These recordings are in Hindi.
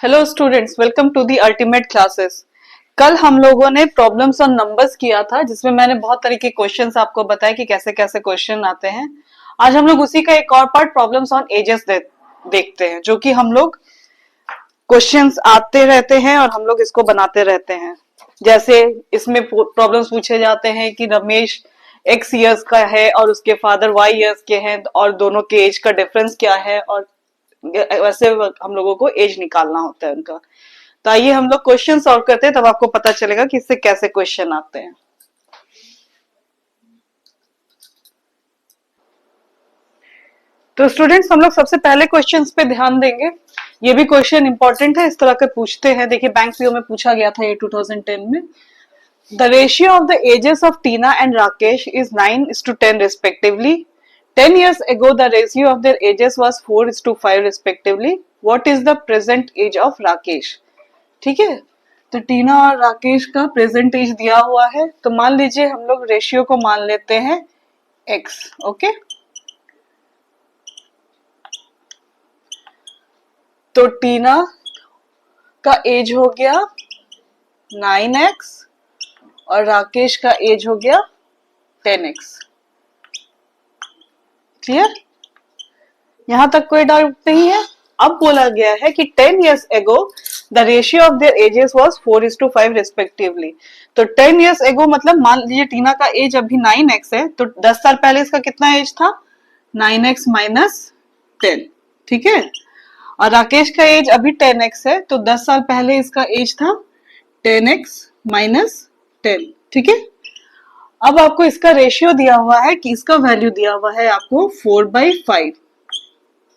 Hello students, welcome to the ultimate classes. कल हम लोगों ने प्रॉब्लम्स ऑन नंबर्स किया था, जिसमें मैंने बहुत तरह के क्वेश्चंस आपको बताए कि कैसे कैसे क्वेश्चन आते हैं। आज हम लोग उसी का एक और पार्ट प्रॉब्लम्स ऑन एजेस देखते हैं, जो कि हम लोग क्वेश्चंस आते रहते हैं और हम लोग इसको बनाते रहते हैं। जैसे इसमें प्रॉब्लम्स पूछे जाते हैं कि रमेश एक्स ईयर्स का है और उसके फादर वाई ईयर्स के हैं, और दोनों के एज का डिफरेंस क्या है, और वैसे हम लोगों को एज निकालना होता है उनका। तो आइए हम लोग क्वेश्चन सॉल्व करते हैं, तब आपको पता चलेगा कि इससे कैसे क्वेश्चन आते हैं। तो स्टूडेंट्स, हम लोग सबसे पहले क्वेश्चंस पे ध्यान देंगे। ये भी क्वेश्चन इंपॉर्टेंट है, इस तरह के पूछते हैं। देखिए, बैंक पीओ में पूछा गया था ये 2010 में। The ratio of the ages of Tina and Rakesh is 9:10 respectively. 10 years ago, the ratio of their ages was 4:5 respectively. What is the present age of Rakesh? ठीक है, तो टीना और राकेश का प्रेजेंट एज दिया हुआ है। तो मान लीजिए हम लोग रेशियो को मान लेते हैं x। ओके, तो टीना का एज हो गया 9x और राकेश का एज हो गया 10x। क्लियर? यहां तक कोई डाउट नहीं है। अब बोला गया है कि 10 years ago the ratio of their ages was 4:5 respectively. तो 10 years ago मतलब मान लीजिए टीना का एज अभी 9x है, तो 10 साल पहले इसका कितना एज था? 9x minus 10। ठीक है, और राकेश का एज अभी 10x है, तो 10 साल पहले इसका एज था 10x माइनस 10। ठीक है, अब आपको इसका रेशियो दिया हुआ है कि इसका वैल्यू दिया हुआ है आपको 4/5।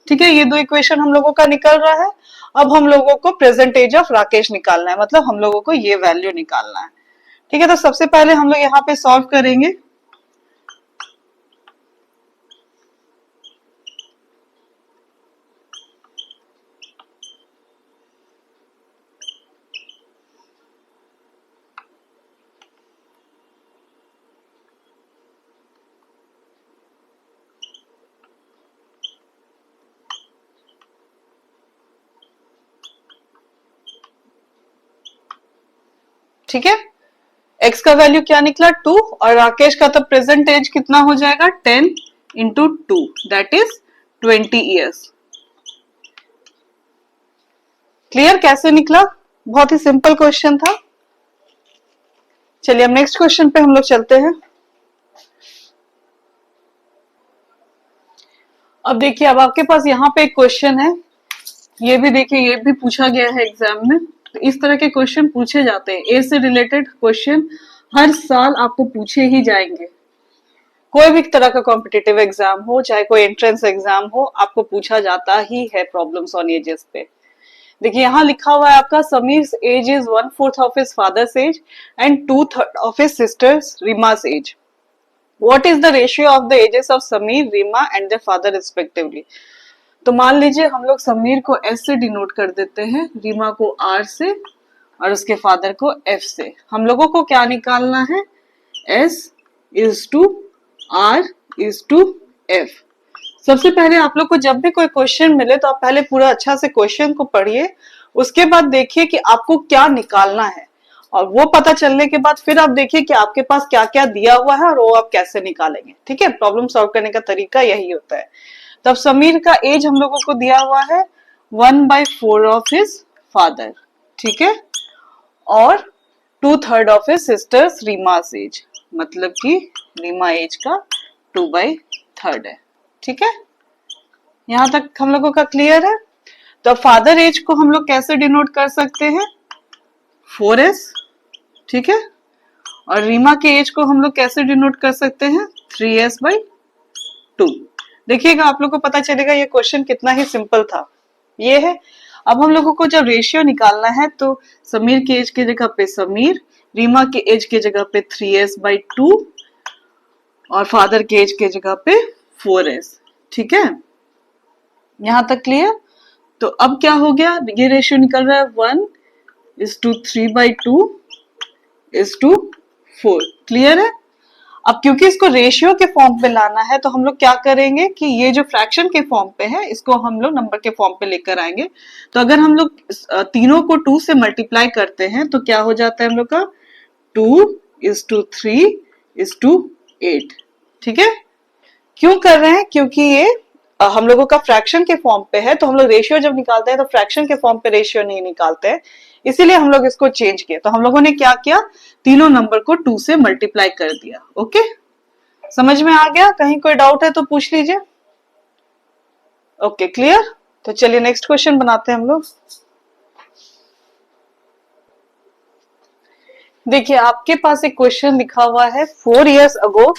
ठीक है, ये दो इक्वेशन हम लोगों का निकल रहा है। अब हम लोगों को प्रेजेंट एज ऑफ राकेश निकालना है, मतलब हम लोगों को ये वैल्यू निकालना है। ठीक है, तो सबसे पहले हम लोग यहाँ पे सॉल्व करेंगे। ठीक है, x का वैल्यू क्या निकला? 2, और राकेश का तो प्रेजेंट एज कितना हो जाएगा? 10 into 2, that is 20 years. Clear कैसे निकला? बहुत ही सिंपल क्वेश्चन था। चलिए अब नेक्स्ट क्वेश्चन पे हम लोग चलते हैं। अब देखिए, अब आपके पास यहाँ पे एक क्वेश्चन है। ये भी देखिए, ये भी पूछा गया है एग्जाम में। तो इस तरह के क्वेश्चन पूछे जाते हैं। ए से रिलेटेड क्वेश्चन हर साल आपको पूछे ही जाएंगे। कोई भी तरह का कॉम्पिटिटिव एग्जाम हो, चाहे कोई एंट्रेंस एग्जाम हो, आपको पूछा जाता ही है प्रॉब्लम्स ऑन एजेस पे। देखिए, यहाँ लिखा हुआ है आपका Sameer age is 1/4 of his father's age and 2/3 of his sister's Reema's age. What is the ratio of the ages of Sameer, Reema and their father respectively. तो मान लीजिए हम लोग समीर को एस से डिनोट कर देते हैं, रीमा को आर से, और उसके फादर को एफ से। हम लोगों को क्या निकालना है? S is to R is to F. सबसे पहले आप लोग को जब भी कोई क्वेश्चन मिले तो आप पहले पूरा अच्छा से क्वेश्चन को पढ़िए, उसके बाद देखिए कि आपको क्या निकालना है, और वो पता चलने के बाद फिर आप देखिए कि आपके पास क्या क्या दिया हुआ है और वो आप कैसे निकालेंगे। ठीक है, प्रॉब्लम सॉल्व करने का तरीका यही होता है। तब समीर का एज हम लोगों को दिया हुआ है 1/4 ऑफ हिज फादर। ठीक है, और 2/3 of his sister's Reema's as, मतलब कि रीमा एज का 2/3 है। ठीक है, यहां तक हम लोगों का क्लियर है। तो फादर एज को हम लोग कैसे डिनोट कर सकते हैं? 4s। ठीक है, और रीमा के एज को हम लोग कैसे डिनोट कर सकते हैं? 3s/2। देखिएगा, आप लोग को पता चलेगा ये क्वेश्चन कितना ही सिंपल था। ये है। अब हम लोगों को जब रेशियो निकालना है, तो समीर के एज की जगह पे समीर, रीमा के एज की जगह पे 3s/2 और फादर के एज की जगह पे 4s। ठीक है, यहां तक क्लियर? तो अब क्या हो गया? ये रेशियो निकल रहा है 1:3/2:4। क्लियर है? अब क्योंकि इसको रेशियो के फॉर्म पे लाना है तो हम लोग क्या करेंगे कि ये जो फ्रैक्शन के फॉर्म पे है इसको हम लोग नंबर के फॉर्म पे लेकर आएंगे। तो अगर हम लोग तीनों को 2 से मल्टीप्लाई करते हैं तो क्या हो जाता है हम लोग का 2:3:8। ठीक है, क्यों कर रहे हैं? क्योंकि ये हम लोगों का फ्रैक्शन के फॉर्म पे है, तो हम लोग रेशियो जब निकालते हैं तो फ्रैक्शन के फॉर्म पे रेशियो नहीं निकालते हैं, इसीलिए हम लोग इसको चेंज किए। तो हम लोगों ने क्या किया, तीनों नंबर को 2 से मल्टीप्लाई कर दिया। ओके, समझ में आ गया? कहीं कोई डाउट है तो पूछ लीजिए। Okay, clear? तो चलिए नेक्स्ट क्वेश्चन बनाते हैं हम लोग। देखिए आपके पास एक क्वेश्चन लिखा हुआ है, 4 years ago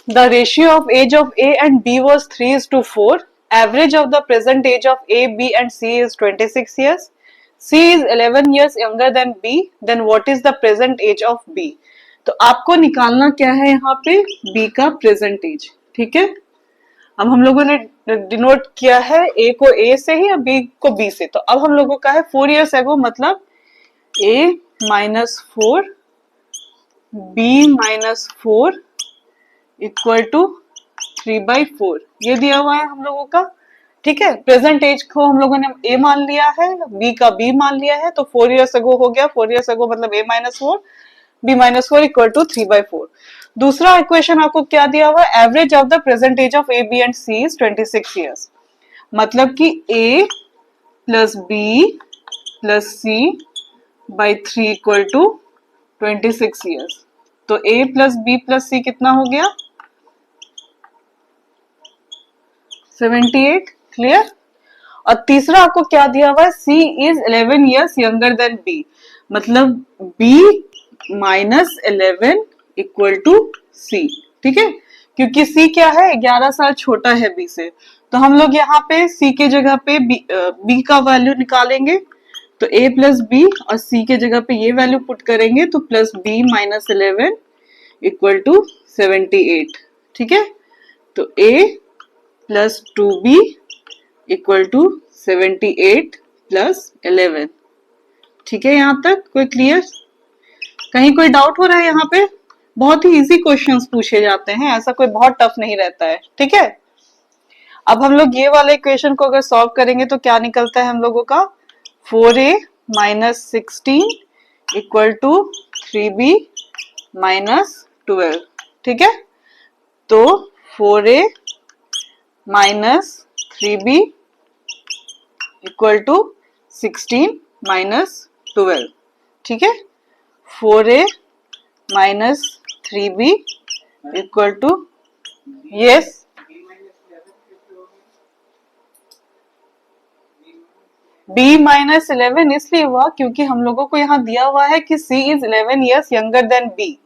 the ratio of age of A and B was 3:4. Average of the present age of A, B and C is 26 years. C is 11 years younger than B. Then what is the present age of B? तो आपको निकालना क्या है यहाँ पे, B का प्रेजेंट एज। ठीक है, अब हम लोगों ने डिनोट किया है A को A से ही और B को B से। तो अब हम लोगों का है 4 years ago मतलब A -4 B -4 इक्वल टू 3/4, ये दिया हुआ है हम लोगों का। ठीक है, प्रेजेंट एज को हम लोगों ने A मान लिया है, B का B मान लिया है, तो 4 years ago हो गया। 4 years ago मतलब A -4 B -4 इक्वल टू 3/4। दूसरा इक्वेशन आपको क्या दिया हुआ है, average of the present age of A, B and C is 26 years, मतलब कि A plus B plus C by 3 equal to 26 years। तो A plus B plus C कितना हो गया, 78। क्लियर? और तीसरा आपको क्या दिया हुआ है, C is 11 years younger than B, मतलब B -11 इक्वल टू C। ठीक है, क्योंकि C क्या है, 11 साल छोटा है B से, तो हम लोग यहाँ पे C के जगह पे B का वैल्यू निकालेंगे। तो A प्लस B और C के जगह पे ये वैल्यू पुट करेंगे तो प्लस B -11 इक्वल टू 78। ठीक है, तो A plus 2B equal to 78 plus 11। ठीक है, यहां तक कोई क्लियर? कहीं कोई डाउट हो रहा है? यहाँ पे बहुत ही इजी क्वेश्चंस पूछे जाते हैं, ऐसा कोई बहुत टफ नहीं रहता है। ठीक है, अब हम लोग ये वाले इक्वेशन को अगर सॉल्व करेंगे तो क्या निकलता है हम लोगों का, 4A -16 इक्वल टू 3B -12। ठीक है, तो 4A -3B इक्वल टू 16 -12। ठीक है, 4A -3B equal to, yes B -11 इसलिए हुआ क्योंकि हम लोगों को यहाँ दिया हुआ है कि C is 11 years younger than B,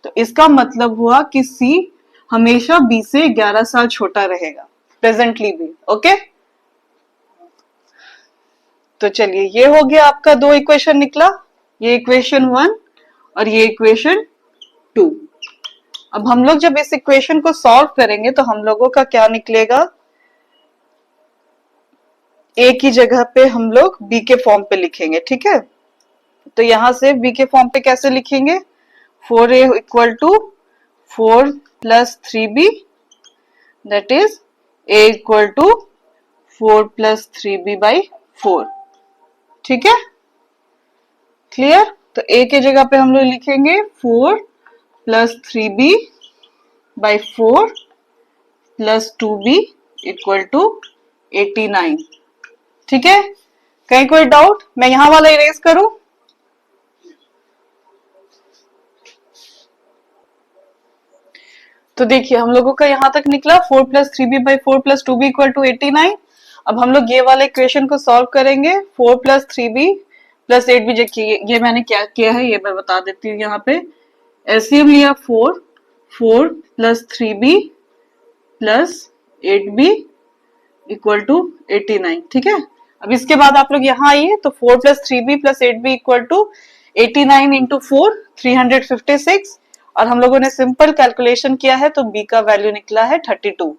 तो इसका मतलब हुआ कि C हमेशा B से 11 साल छोटा रहेगा, प्रेजेंटली भी। ओके, तो चलिए ये हो गया आपका, दो इक्वेशन निकला, ये इक्वेशन 1 और ये इक्वेशन 2। अब हम लोग जब इस इक्वेशन को सॉल्व करेंगे तो हम लोगों का क्या निकलेगा, A की जगह पे हम लोग B के फॉर्म पे लिखेंगे। ठीक है, तो यहां से B के फॉर्म पे कैसे लिखेंगे, 4A equal to 4 plus 3B, that is A equal to 4 plus 3B by 4। ठीक है, क्लियर? तो A के जगह पे हम लोग लिखेंगे 4 plus 3B by 4 plus 2B equal to 89। ठीक है, कहीं कोई डाउट? मैं यहां वाला इरेज करूं? तो देखिए हम लोगों का यहां तक निकला 4 plus 3B by 4 plus 2B equal to 89। अब हम लोग ये वाले इक्वेशन को सॉल्व करेंगे, 4 प्लस 3B प्लस 8B। देखिए ये मैंने क्या किया है ये मैं बता देती हूँ। यहाँ पे एलसीएम लिया 4 plus 3B plus 8B equal to 89। ठीक है, अब इसके बाद आप लोग यहाँ आइए, तो 4 plus 3B plus 8B equal to 89 into 4 356, और हम लोगों ने सिंपल कैलकुलेशन किया है तो B का वैल्यू निकला है 32।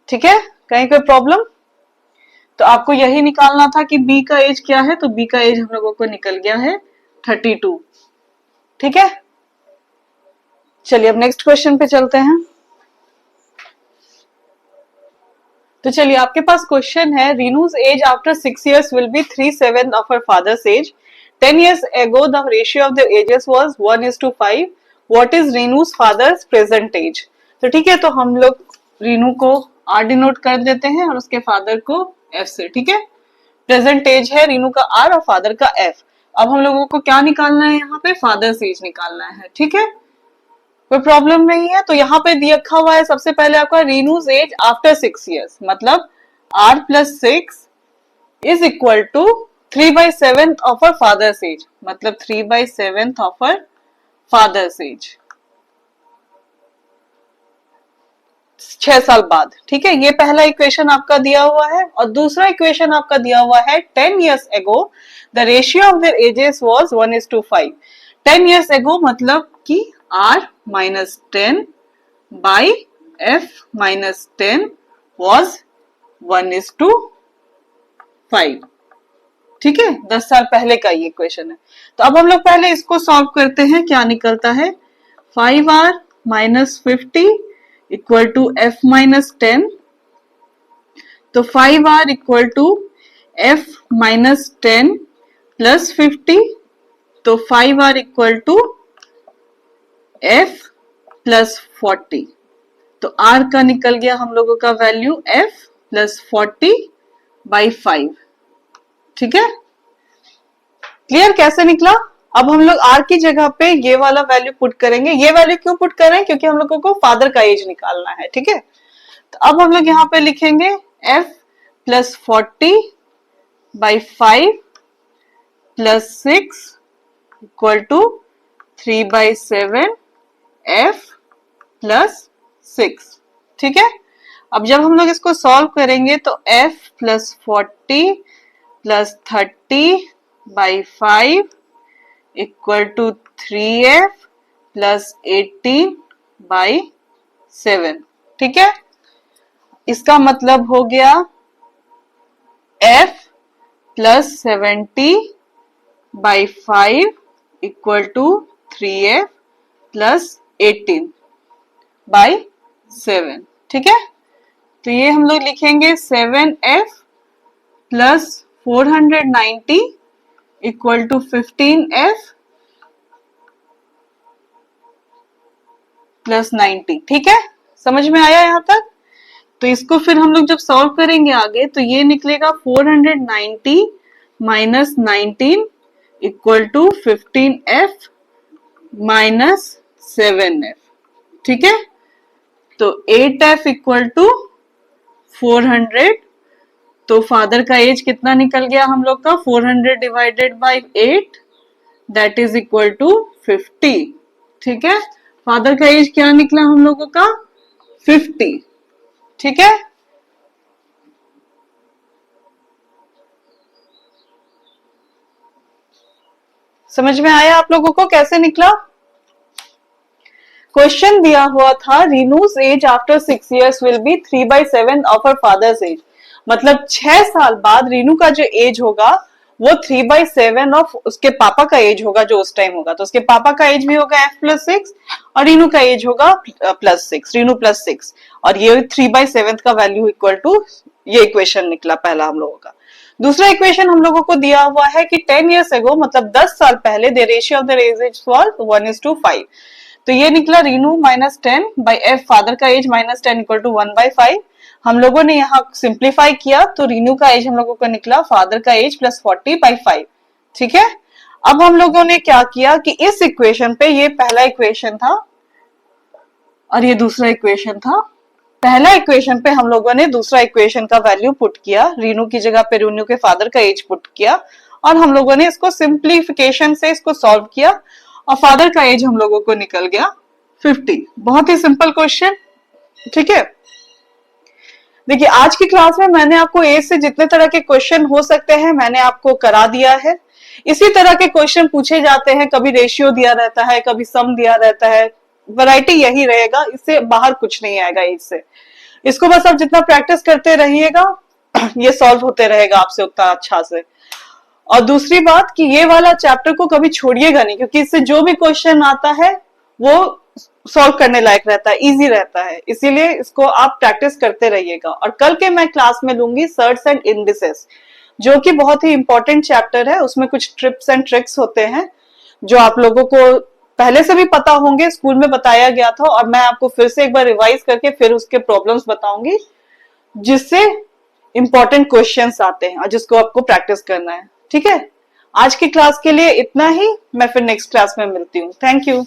ठीक है, कहीं कोई प्रॉब्लम? तो आपको यही निकालना था कि B का एज क्या है, तो B का एज हम लोगों को निकल गया है 32। ठीक है, चलिए अब नेक्स्ट क्वेश्चन पे चलते हैं। तो चलिए आपके पास क्वेश्चन है, Renu's age after 6 years will be 3/7 of her father's age. 10 years ago the ratio of their ages was 1:5. What is Renu's father's present age? तो ठीक है, तो हम लोग रीनू को आर डिनोट कर देते हैं और उसके फादर को एफ से। ठीक है, प्रेजेंट एज है रीनू का आर और फादर का एफ। अब हम लोगों को क्या निकालना है, यहाँ पे फादर्स एज निकालना है। ठीक है, कोई प्रॉब्लम नहीं है। तो यहाँ पे दिया रखा हुआ है सबसे पहले आपका रीनूज एज आफ्टर 6 years, मतलब R plus 6 is equal to 3/7 of our father's age, मतलब 3/7 ऑफ अर फादर्स एज, 6 साल बाद। ठीक है, ये पहला इक्वेशन आपका दिया हुआ है। और दूसरा इक्वेशन आपका दिया हुआ है 10 years ago the ratio of their edges was 1:5। 10 years ago मतलब कि R minus 10 by F minus 10 was 1:5। ठीक है, 10 साल पहले का ये क्वेश्चन है। तो अब हम लोग पहले इसको सॉल्व करते हैं। क्या निकलता है, 5R minus 50 equal to F minus 10। तो 5R equal to F minus 10 plus 50, तो 5R equal to F plus 40। तो R का निकल गया हम लोगों का वैल्यू F प्लस 40/5। ठीक है, क्लियर कैसे निकला? अब हम लोग R की जगह पे ये वाला वैल्यू पुट करेंगे। ये वैल्यू क्यों पुट कर रहे हैं, क्योंकि हम लोगों को फादर का एज निकालना है। ठीक है, तो अब हम लोग यहाँ पे लिखेंगे F plus 40/5 plus 6 equal to 3/7 F plus 6। ठीक है, अब जब हम लोग इसको सॉल्व करेंगे तो F plus 40 plus 30/5 equal to 3F plus 18/7। ठीक है, इसका मतलब हो गया F plus 70/5 equal to 3F plus 18/7। ठीक है, तो ये हम लोग लिखेंगे 7F plus 490 equal to 15F plus 90। ठीक है, समझ में आया यहाँ तक? तो इसको फिर हम लोग जब सॉल्व करेंगे आगे तो ये निकलेगा 490 minus 19 equal to 15F minus 7F। ठीक है, तो 8F इक्वल टू 400। तो फादर का एज कितना निकल गया हम लोग का, 400 divided by 8 that is equal to 50। ठीक है, फादर का एज क्या निकला हम लोगों का, 50। ठीक है, समझ में आया आप लोगों को कैसे निकला? क्वेश्चन दिया हुआ था Renu's age after 6 years will be 3/7 of her father's age, मतलब 6 साल बाद रीनू का जो एज होगा वो 3/7 ऑफ उसके पापा का एज होगा जो उस टाइम होगा। तो उसके पापा का एज भी होगा F प्लस 6 और रीनू का एज होगा प्लस 6, रीनू प्लस 6, और ये 3/7 का वैल्यू इक्वल टू, ये इक्वेशन निकला पहला हम लोगों का। दूसरा इक्वेशन हम लोगों को दिया हुआ है कि 10 years ago मतलब 10 साल पहले the ratio of the age was 1:5। तो ये निकला Renu minus 10 by F, father का एज माइनस 10 इक्वल टू 1/5। हम लोगों ने यहाँ सिंप्लीफाई किया तो रीनू का एज हम लोगों को निकला फादर का एज प्लस 40/5। ठीक है, अब हम लोगों ने क्या किया कि इस इक्वेशन पे, ये पहला इक्वेशन था और ये दूसरा इक्वेशन था। पहला इक्वेशन पे हम लोगों ने दूसरा इक्वेशन का वैल्यू पुट किया, रीनू की जगह पे रीनू के फादर का एज पुट किया और हम लोगों ने इसको सिंप्लीफिकेशन से इसको सॉल्व किया और फादर का एज हम लोगों को निकल गया 50। बहुत ही सिंपल क्वेश्चन। ठीक है, देखिए आज की क्लास में मैंने आपको एज से जितने तरह के क्वेश्चन हो सकते हैं मैंने आपको करा दिया है। इसी तरह के क्वेश्चन पूछे जाते हैं, कभी रेशियो दिया रहता है, कभी सम दिया रहता है, वैरायटी यही रहेगा, इससे बाहर कुछ नहीं आएगा एज से। इसको बस आप जितना प्रैक्टिस करते रहिएगा ये सॉल्व होते रहेगा आपसे उतना अच्छा से। और दूसरी बात कि ये वाला चैप्टर को कभी छोड़िएगा नहीं, क्योंकि इससे जो भी क्वेश्चन आता है वो सॉल्व करने लायक रहता है, इजी रहता है, इसीलिए इसको आप प्रैक्टिस करते रहिएगा। और कल के मैं क्लास में लूंगी सर्ट्स एंड इंडिसेस, जो कि बहुत ही इंपॉर्टेंट चैप्टर है। उसमें कुछ ट्रिप्स एंड ट्रिक्स होते हैं जो आप लोगों को पहले से भी पता होंगे, स्कूल में बताया गया था, और मैं आपको फिर से एक बार रिवाइज करके फिर उसके प्रॉब्लम्स बताऊंगी, जिससे इंपॉर्टेंट क्वेश्चंस आते हैं और जिसको आपको प्रैक्टिस करना है। ठीक है, आज की क्लास के लिए इतना ही। मैं फिर नेक्स्ट क्लास में मिलती हूँ। Thank you.